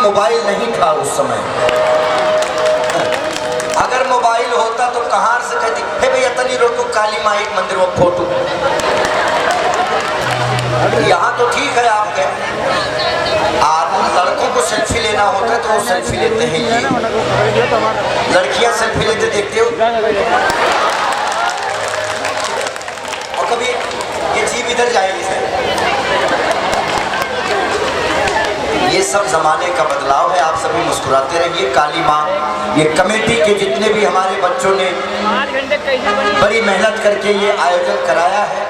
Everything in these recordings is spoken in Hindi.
मोबाइल नहीं था उस समय। अगर मोबाइल होता तो कहाँ से कहती हे भैया तनी रोको काली माँ एक मंदिर में फोटो। यहाँ तो ठीक है आप गए, आप लड़कों को सेल्फी लेना होता है तो वो सेल्फी लेते हैं, ये लड़कियाँ सेल्फी लेते देखते हो। और कभी ये जीप इधर जाएगी सर। ये सब जमाने का बदलाव है, आप सभी मुस्कुराते रहिए। काली माँ, ये कमेटी के जितने भी हमारे बच्चों ने बड़ी मेहनत करके ये आयोजन कराया है,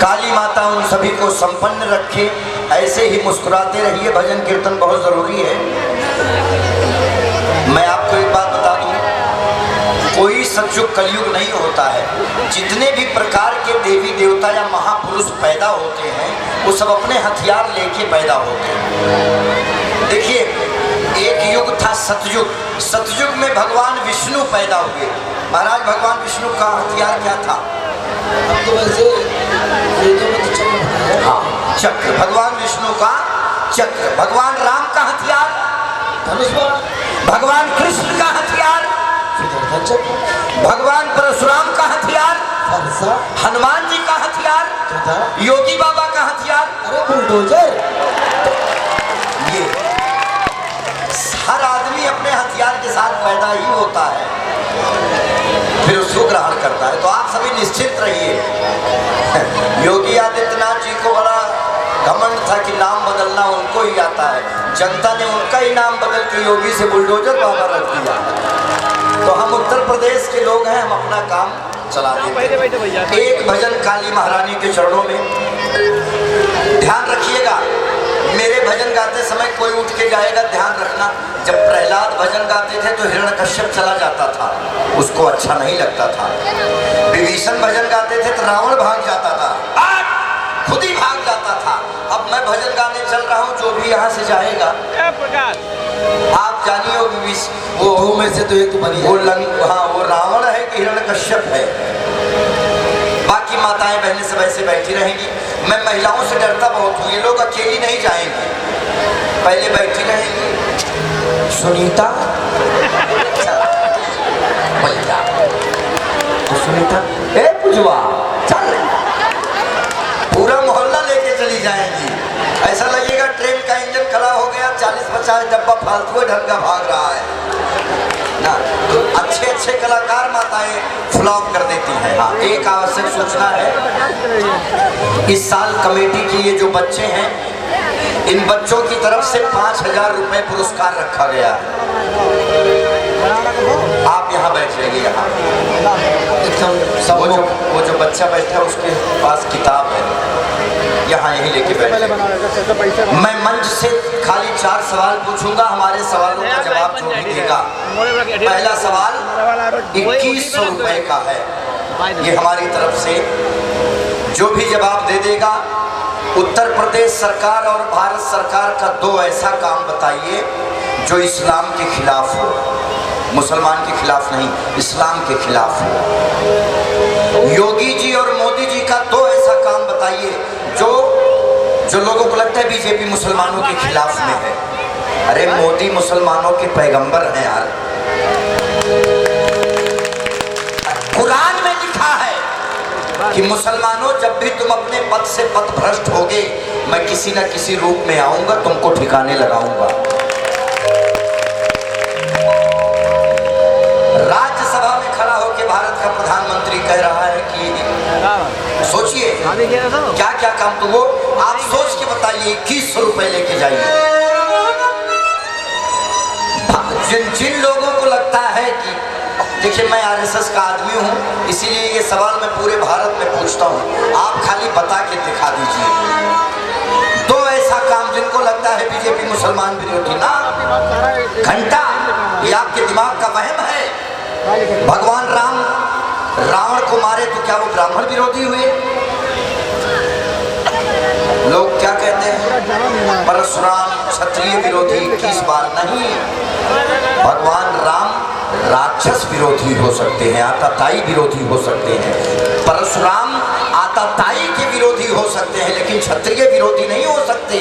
काली माता उन सभी को संपन्न रखे। ऐसे ही मुस्कुराते रहिए, भजन कीर्तन बहुत जरूरी है। मैं आपको एक बात बता दूं, कोई सतयुग कलयुग नहीं होता है। जितने भी प्रकार के देवी देवता या महापुरुष पैदा होते हैं वो सब अपने हथियार लेके पैदा होते हैं। देखिए, एक युग था सतयुग, सतयुग में भगवान विष्णु पैदा हुए। महाराज भगवान विष्णु का हथियार क्या था? तो वैसे हाँ, चक्र, भगवान विष्णु का चक्र। भगवान राम का हथियार धनुष, भगवान कृष्ण का हथियार भगवान परशुराम का हथियार, हनुमान जी का हथियार, योगी बाबा का हथियार, अरे बुलडोजर। ये हर आदमी अपने हथियार के साथ पैदा ही होता है, फिर उसको ग्रहण करता है। तो आप सभी निश्चित रहिए। योगी आदित्यनाथ जी को बड़ा घमंड था कि नाम बदलना उनको ही आता है। जनता ने उनका ही नाम बदल के योगी से बुलडोजर बाबा रख दिया। तो हम उत्तर प्रदेश के लोग हैं, हम अपना काम चला देते हैं। एक भजन काली महारानी के चरणों में ध्यान रखिएगा। मेरे भजन गाते समय कोई उठ के जाएगा, ध्यान रखना। जब प्रहलाद भजन गाते थे तो हिरण्यकश्यप चला जाता था, उसको अच्छा नहीं लगता था। विभीषण भजन गाते थे तो रावण भाग जाता था, खुद ही भाग जाता था। अब मैं भजन गाने चल रहा हूँ, जो भी यहाँ से जाएगा आप जानिए वो में से तो एक बनी है। हाँ, वो रावण है कि हिरण्यकश्यप है। बाकी माताएं बहनें सब ऐसे बैठी रहेंगी। मैं महिलाओं से डरता बहुत हूँ, ये लोग अकेली नहीं जाएंगे, पहले बैठी रहेंगी। सुनीता भैया, सुनीता ए पुजवा चल, पूरा मोहल्ला लेके चली जाएंगी। ऐसा लगेगा ट्रेन का इंजन खड़ा हो गया, 40-50 डब्बा फालतू ढंग का भाग रहा है ना। तो अच्छे अच्छे कलाकार माताएं फ्लॉप कर देती हैं। हाँ, एक आवश्यक सूचना है, इस साल कमेटी के ये जो बच्चे हैं, इन बच्चों की तरफ से 5000 रुपए पुरस्कार रखा गया। आप यहाँ बैठ जाइए, यहाँ वो जो बच्चा बैठा उसके पास किताब है, यहाँ यही लेके बैठे। मैं मंच से खाली 4 सवाल पूछूंगा, हमारे सवालों का जवाब जो भी देगा। पहला सवाल 2100 रुपए का है, ये हमारी तरफ से। जो भी जवाब दे देगा, उत्तर प्रदेश सरकार और भारत सरकार का 2 ऐसा काम बताइए जो इस्लाम के खिलाफ हो, मुसलमान के खिलाफ नहीं, इस्लाम के खिलाफ हो। योगी जी और मोदी जी का 2 ऐसा काम बताइए जो लोगों को लगता है बीजेपी मुसलमानों के खिलाफ में है। अरे मोदी मुसलमानों के पैगंबर हैं यार। कुरान में लिखा है कि मुसलमानों, जब भी तुम अपने पद से पथ भ्रष्ट होगे, मैं किसी न किसी रूप में आऊंगा, तुमको ठिकाने लगाऊंगा। राज्यसभा में खड़ा होकर भारत का प्रधानमंत्री कह रहा है कि सोचिए क्या क्या काम, तो वो आप सोच के बताइए। 2100 रुपए लेके जाइए। जिन लोगों को लगता है कि देखिए मैं आरएसएस का आदमी हूँ, इसीलिए ये सवाल मैं पूरे भारत में पूछता हूँ, आप खाली बता के दिखा दीजिए 2 ऐसा काम जिनको लगता है बीजेपी मुसलमान विरोधी ना। घंटा, ये आपके दिमाग का वहम है। भगवान राम रावण को मारे तो क्या वो ब्राह्मण विरोधी हुए? लोग क्या कहते हैं, परशुराम क्षत्रिय विरोधी। 21 बार नहीं, भगवान राम राक्षस विरोधी हो सकते हैं, आताताई विरोधी हो सकते हैं। परशुराम आताताई के विरोधी हो सकते हैं, लेकिन क्षत्रिय विरोधी नहीं हो सकते।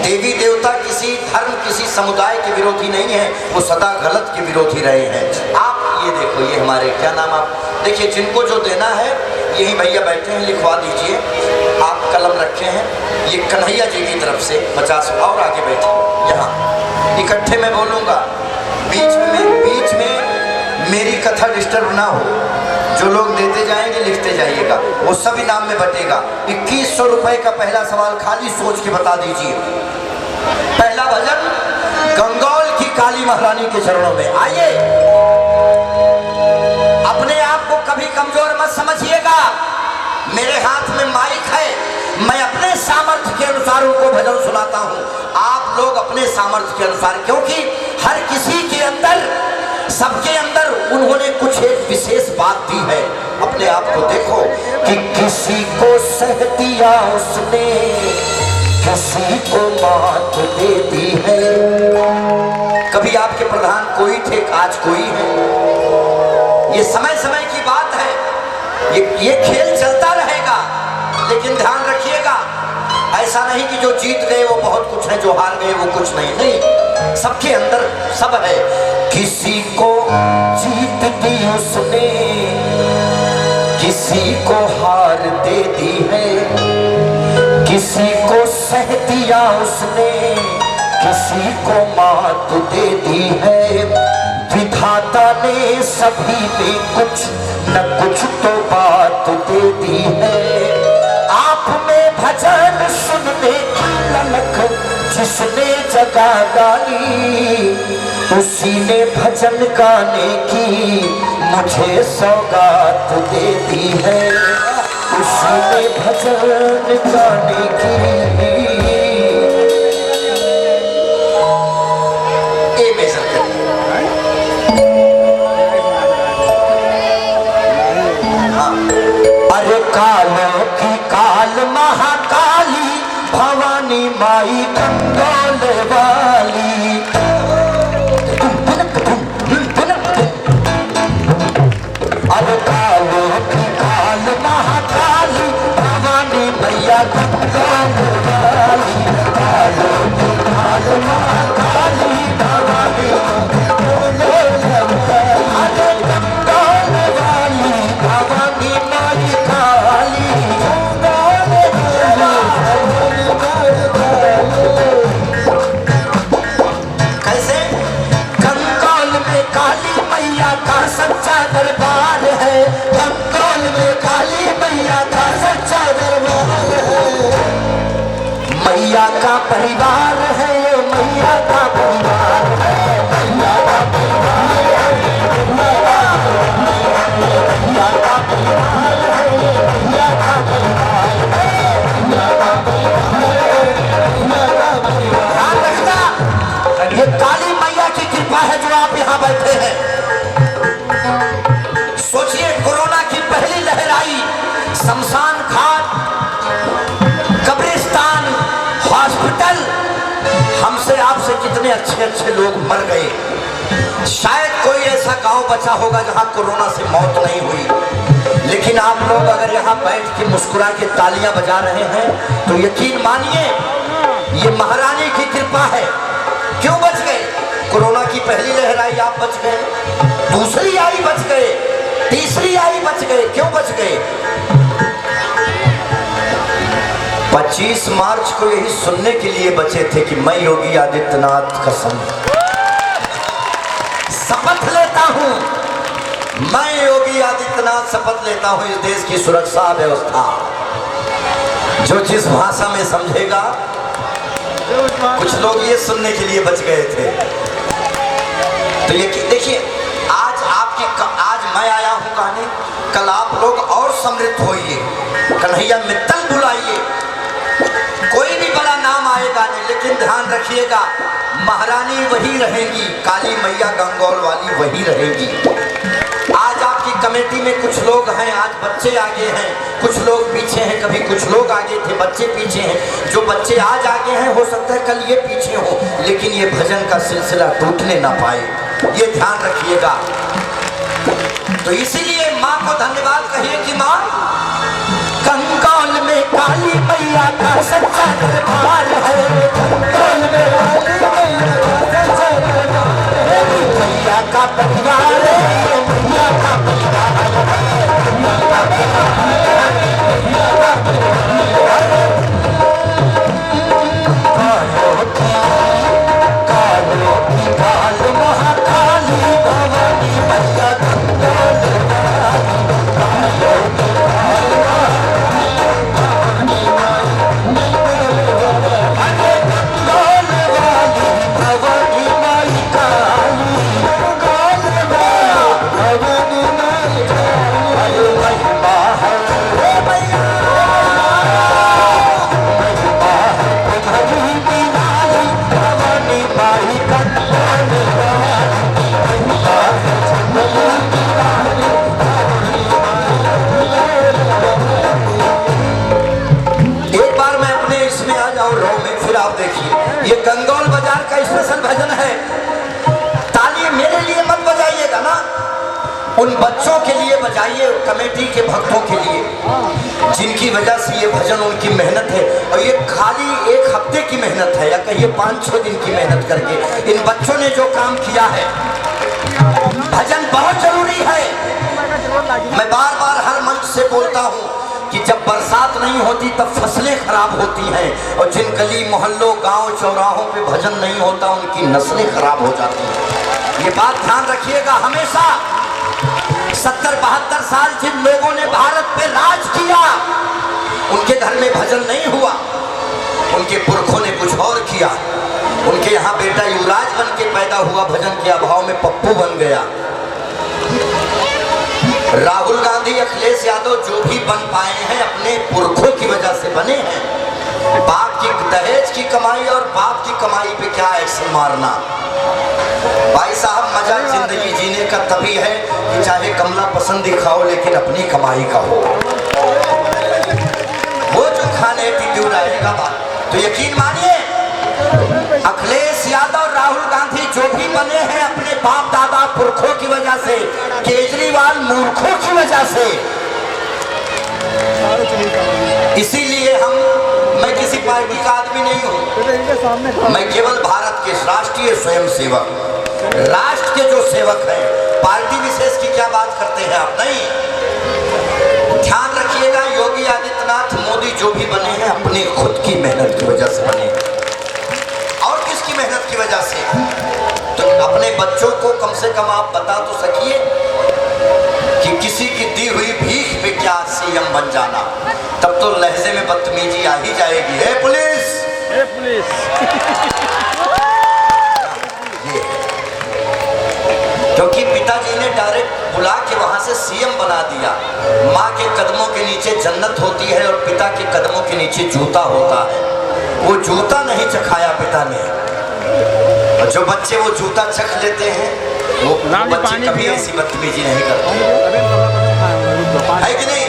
देवी देवता की किसी धर्म किसी समुदाय के विरोधी नहीं है, वो सदा गलत के विरोधी रहे हैं। आप ये देखो, ये हमारे क्या नाम, आप देखिए जिनको जो देना है यही भैया बैठे हैं, लिखवा दीजिए। आप कलम रखे हैं, ये कन्हैया जी की तरफ से 50 और आगे बैठे यहाँ, इकट्ठे मैं बोलूँगा, बीच में मेरी कथा डिस्टर्ब ना हो। जो लोग देते जाएंगे लिखते जाइएगा, वो सभी नाम में बटेगा। 2100 रुपए का पहला सवाल खाली सोच के बता दीजिए। पहला भजन गंगौल की काली महारानी के चरणों में। आइए, अपने आप को कभी कमजोर मत समझिएगा। मेरे हाथ में माइक है, मैं अपने सामर्थ्य के अनुसार उनको भजन सुनाता हूँ। आप लोग अपने सामर्थ्य के अनुसार, क्योंकि हर किसी के अंदर, सबके अंदर उन्होंने कुछ एक विशेष बात दी है। अपने आप को देखो कि किसी को सह दिया उसने, किसी को मात दे दी है। कभी आपके प्रधान कोई थे, आज कोई है। ये समय समय की बात है, ये खेल चलता रहेगा, लेकिन ध्यान रखिएगा, ऐसा नहीं कि जो जीत गए वो बहुत कुछ है, जो हार गए वो कुछ नहीं। नहीं, सबके अंदर सब है। किसी को जीत दी उसने, किसी को हार दे दी है, किसी को सह दिया उसने, किसी को मात दे दी है। विधाता ने सभी में कुछ न कुछ तो बात दे दी है। आप में भजन सुनने की ललक जिसने जगा डाली, उसी ने भजन गाने की मुझे सौगात दे दी है। उसी ने भजन गाने की कालों की काल महाकाली भवानी माई गंगौल वाली। अरे कालों की काल महाकाली भवानी मैया गंगौल वाली। कालों की काल महाकाली भवानी अरे गंगौल वाली भवानी माई काली। कैसे? गंगौल में काली मैया का सच्चा दरबार है। गंगौल में काली मैया का सच्चा दरबार है। मैया का परिवार है, मैया का परिवार है, मैया का परिवार है, मैया का परिवार है, मैया का परिवार है, मैया का परिवार है। ध्यान रखना, ये काली मैया की कृपा है जो आप यहाँ बैठे हैं। सोचिए, कोरोना की पहली लहर आई, शमशान घाट, कब्रिस्तान, हॉस्पिटल, हमसे आपसे कितने अच्छे अच्छे लोग मर गए। शायद कोई ऐसा गांव बचा होगा जहां कोरोना से मौत नहीं हुई। लेकिन आप लोग अगर यहाँ बैठ के मुस्कुरा के तालियां बजा रहे हैं तो यकीन मानिए ये महारानी की कृपा है। क्यों बच गए? कोरोना की पहली लहर आई, आप बच गए, दूसरी आई बच गए, तीसरी आई बच गए। क्यों बच गए? 25 मार्च को यही सुनने के लिए बचे थे कि मैं योगी आदित्यनाथ कसम शपथ लेता हूं, मैं योगी आदित्यनाथ शपथ लेता हूं इस देश की सुरक्षा व्यवस्था। जो जिस भाषा में समझेगा, कुछ लोग ये सुनने के लिए बच गए थे। तो ये देखिए, आज मैं आया हूं गाने, कल आप लोग और समृद्ध होइए, कन्हैया मित्तल बुलाइए, कोई भी बड़ा नाम आएगा नहीं, लेकिन ध्यान रखिएगा महारानी वही रहेगी, काली मैया गंगौल वाली वही रहेगी। आज आपकी कमेटी में कुछ लोग हैं, आज बच्चे आगे हैं, कुछ लोग पीछे हैं, कभी कुछ लोग आगे थे, बच्चे पीछे हैं। जो बच्चे आज आगे हैं हो सकता है कल ये पीछे हो, लेकिन ये भजन का सिलसिला टूटने ना पाए, ये ध्यान रखिएगा। तो इसीलिए माँ को धन्यवाद कहिए कि माँ, गंगौल में काली मैया का सच्चा दरबार है। गंगौल में ये गंगौल बाजार का स्पेशल भजन है। ताली मेरे लिए मत बजाइएगा ना, उन बच्चों के लिए बजाइए, कमेटी के भक्तों के लिए, जिनकी वजह से ये भजन, उनकी मेहनत है। और ये खाली एक हफ्ते की मेहनत है या कहिए 5-6 दिन की मेहनत करके इन बच्चों ने जो काम किया है। भजन बहुत जरूरी है। मैं बार बार हर मंच से बोलता हूँ कि जब बरसात नहीं होती तब फसलें खराब होती हैं, और जिन गली मोहल्लों गांव चौराहों पे भजन नहीं होता उनकी नस्लें खराब हो जाती हैं। ये बात ध्यान रखिएगा हमेशा। 70-72 साल जिन लोगों ने भारत पे राज किया, उनके घर में भजन नहीं हुआ, उनके पुरखों ने कुछ और किया। उनके यहाँ बेटा युवराज बन के पैदा हुआ, भजन के अभाव में पप्पू बन गया। राहुल गांधी, अखिलेश यादव जो भी बन पाए हैं अपने पुरखों की वजह से बने हैं। बाप की दहेज की कमाई और बाप की कमाई पे क्या एक्शन मारना। भाई साहब, मजा जिंदगी जीने का तभी है कि चाहे कमला पसंद दिखाओ लेकिन अपनी कमाई का हो। वो जो खाने एटीट्यूड आएगा बात, तो यकीन मानिए अखिलेश यादव, राहुल गांधी जो भी बने हैं अपने बाप दादा पुरखों की वजह से, केजरीवाल मूर्खों की वजह से। इसीलिए मैं किसी पार्टी का आदमी नहीं हूं, मैं केवल भारत के राष्ट्रीय स्वयंसेवक, राष्ट्र के जो सेवक हैं। पार्टी विशेष की क्या बात करते हैं आप? नहीं, ध्यान रखिएगा, योगी आदित्यनाथ, मोदी जो भी बने हैं अपनी खुद की मेहनत की वजह से बने। और किसकी मेहनत की वजह से? तो अपने बच्चों को कम से कम आप बता तो सकिए कि किसी की दी हुई भीख पे क्या सीएम बन जाना। तब तो लहजे में बदतमीजी आ ही जाएगी। हे पुलिस, हे पुलिस। क्योंकि पिताजी ने डायरेक्ट बुला के वहां से सीएम बना दिया। माँ के कदमों के नीचे जन्नत होती है और पिता के कदमों के नीचे जूता होता है। वो जूता नहीं चखाया पिता ने, और जो बच्चे वो जूता चख लेते हैं वो बच्चे कभी ऐसी बदतमीजी नहीं करते, है कि नहीं?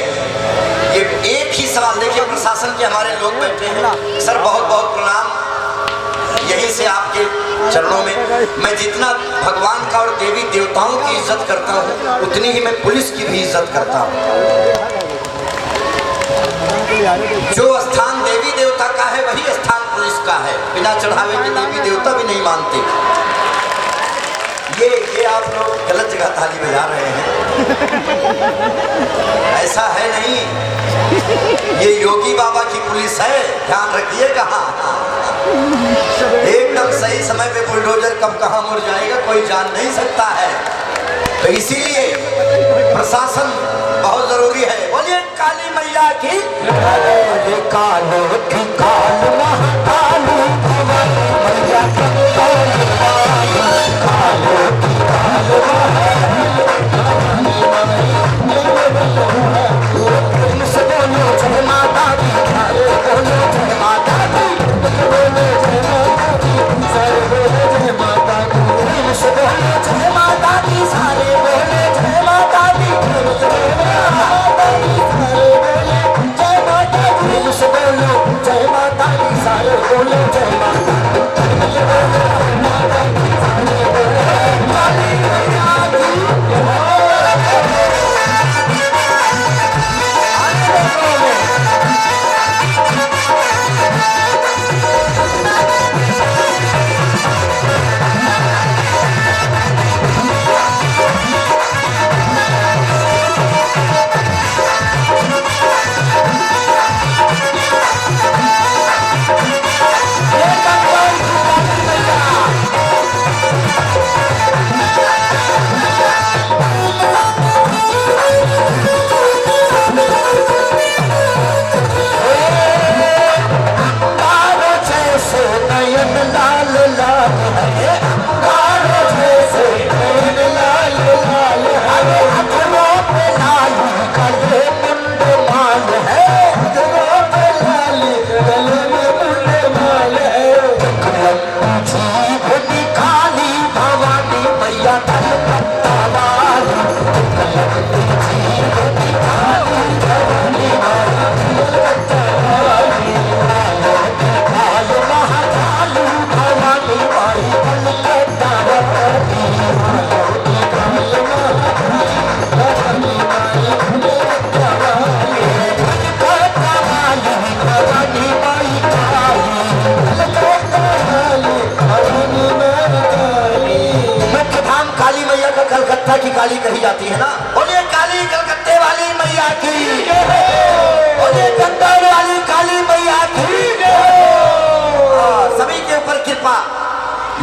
ये एक ही सवाल देखिए, प्रशासन के हमारे लोग बैठे हैं। सर बहुत बहुत प्रणाम, यहीं से आपके चरणों में। मैं जितना भगवान का और देवी देवताओं की इज्जत करता हूँ, उतनी ही मैं पुलिस की भी इज्जत करता हूँ। जो स्थान देवी देवता का है वही स्थान पुलिस का है। बिना चढ़ावे के देवी देवता भी नहीं मानते। ये आप लोग गलत जगह ताली बजा रहे हैं। ऐसा है नहीं, ये योगी बाबा की पुलिस है, ध्यान रखिएगा। एकदम सही समय पे बुलडोजर कब कहाँ मुड़ जाएगा कोई जान नहीं सकता है। तो इसीलिए प्रशासन बहुत जरूरी है। बोलिए काली मैया की, कालो की काल महाकाली मैया की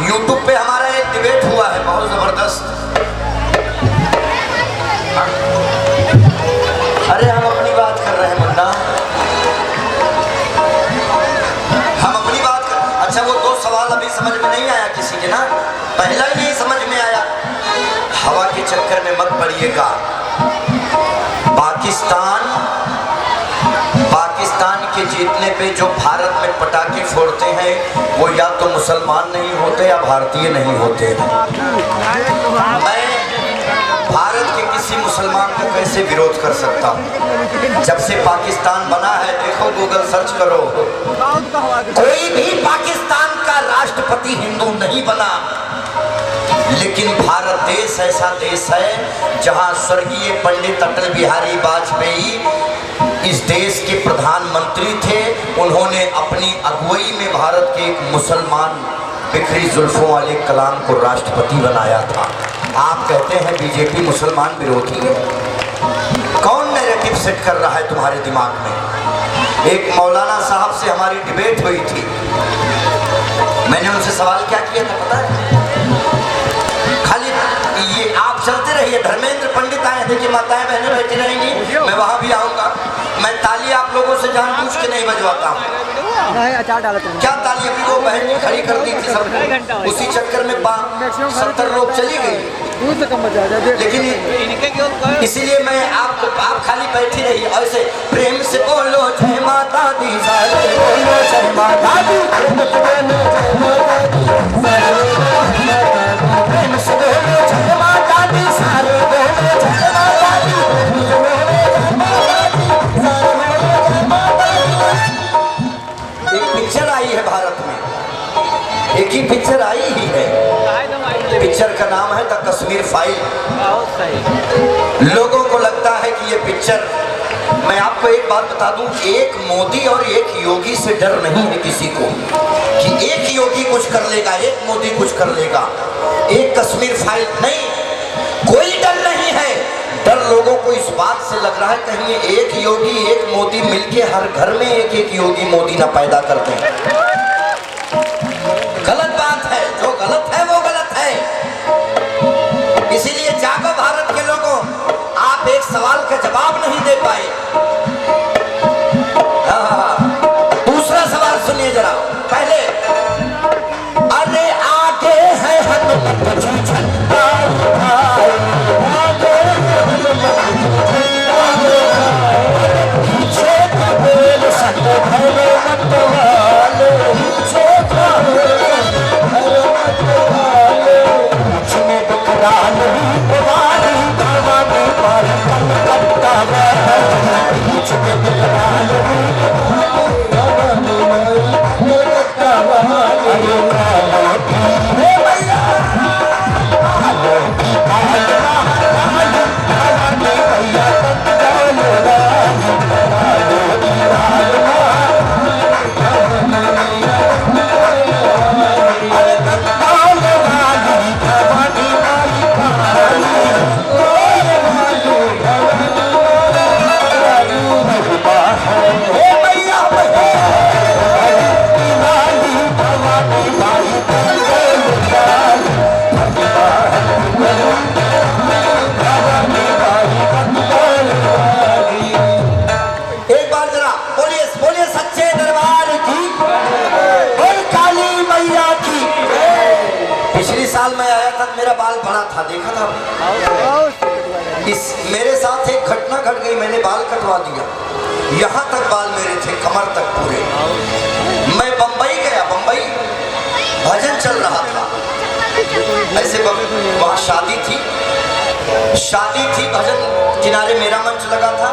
यूट्यूब पे हमारा एक डिबेट हुआ है बहुत जबरदस्त। अरे हम अपनी बात कर रहे हैं मुन्ना, हम अपनी बात कर। अच्छा वो दो सवाल अभी समझ में नहीं आया किसी के ना, पहला ही नहीं समझ में आया। हवा के चक्कर में मत पड़िएगा। पाकिस्तान के जीतने पे जो भारत में पटाखे फोड़ते हैं वो या तो मुसलमान नहीं होते या भारतीय नहीं होते हैं। मैं भारत के किसी मुसलमान का कैसे विरोध कर सकता हूँ? जब से पाकिस्तान बना है, देखो गूगल सर्च करो, कोई भी पाकिस्तान का राष्ट्रपति हिंदू नहीं बना। लेकिन भारत देश ऐसा देश है जहां स्वर्गीय पंडित अटल बिहारी वाजपेयी इस देश के प्रधानमंत्री थे। उन्होंने अपनी अगुवाई में भारत के एक मुसलमान बिखरी जुल्फों वाले कलाम को राष्ट्रपति बनाया था। आप कहते हैं बीजेपी मुसलमान विरोधी है। कौन नैरेटिव सेट कर रहा है तुम्हारे दिमाग में? एक मौलाना साहब से हमारी डिबेट हुई थी, मैंने उनसे सवाल क्या किया था पता है? खाली ये आप चलते रहिए, धर्मेंद्र पंडित आए, देखिए माताएं बहनें बैठी रहेंगी, मैं वहां भी आऊंगा। मैं ताली आप लोगों से जानबूझ के नहीं बजवाता हूँ। क्या ताली अभी वो बहन ने खड़ी कर दी थी सब, उसी चक्कर में 70 लोग चली गई। लेकिन इसीलिए मैं आप खाली बैठी रहिए, ऐसे प्रेम से बोलो जय माता दी, सारे बोलो जय माता दी, प्रेम से बोलो जय माता दी, सारे बोलो जय माता दी। एक पिक्चर आई है भारत में, एक ही पिक्चर आई ही है, पिक्चर का नाम है द कश्मीर फाइल। लोगों को लगता है कि ये पिक्चर, मैं आपको एक बात बता दूं, एक मोदी और एक योगी से डर नहीं है किसी को कि एक योगी कुछ कर लेगा, एक मोदी कुछ कर लेगा। एक कश्मीर फाइल नहीं, कोई डर नहीं है। डर लोगों को इस बात से लग रहा है कहीं एक योगी एक मोदी मिलके हर घर में एक एक योगी मोदी ना पैदा करते हैं। गलत बात है, जो गलत है वो गलत है। इसीलिए जागो भारत के लोगों, आप एक सवाल का जवाब नहीं दे पाए। दूसरा सवाल सुनिए जरा, पहले अरे आगे है हनुमत जी झंडा उठाए, आगे है हनुमत जी झंडा उठाए, पीछे कबीर संग भरे मत वाले, पीछे कबीर भरे मत वाले, उसमें बकरान ही तुम्हारी दरवाजे पर कलकत्ता में, उसमें बकरान ही मेरा बाल बड़ा था, देखा था इस मेरे साथ एक घटना घट गई, मैंने बाल कटवा दिया, यहाँ तक बाल मेरे थे, कमर तक पूरे। मैं बंबई गया, बंबई भजन चल रहा था, ऐसे वहाँ शादी थी, भजन किनारे मेरा मंच लगा था।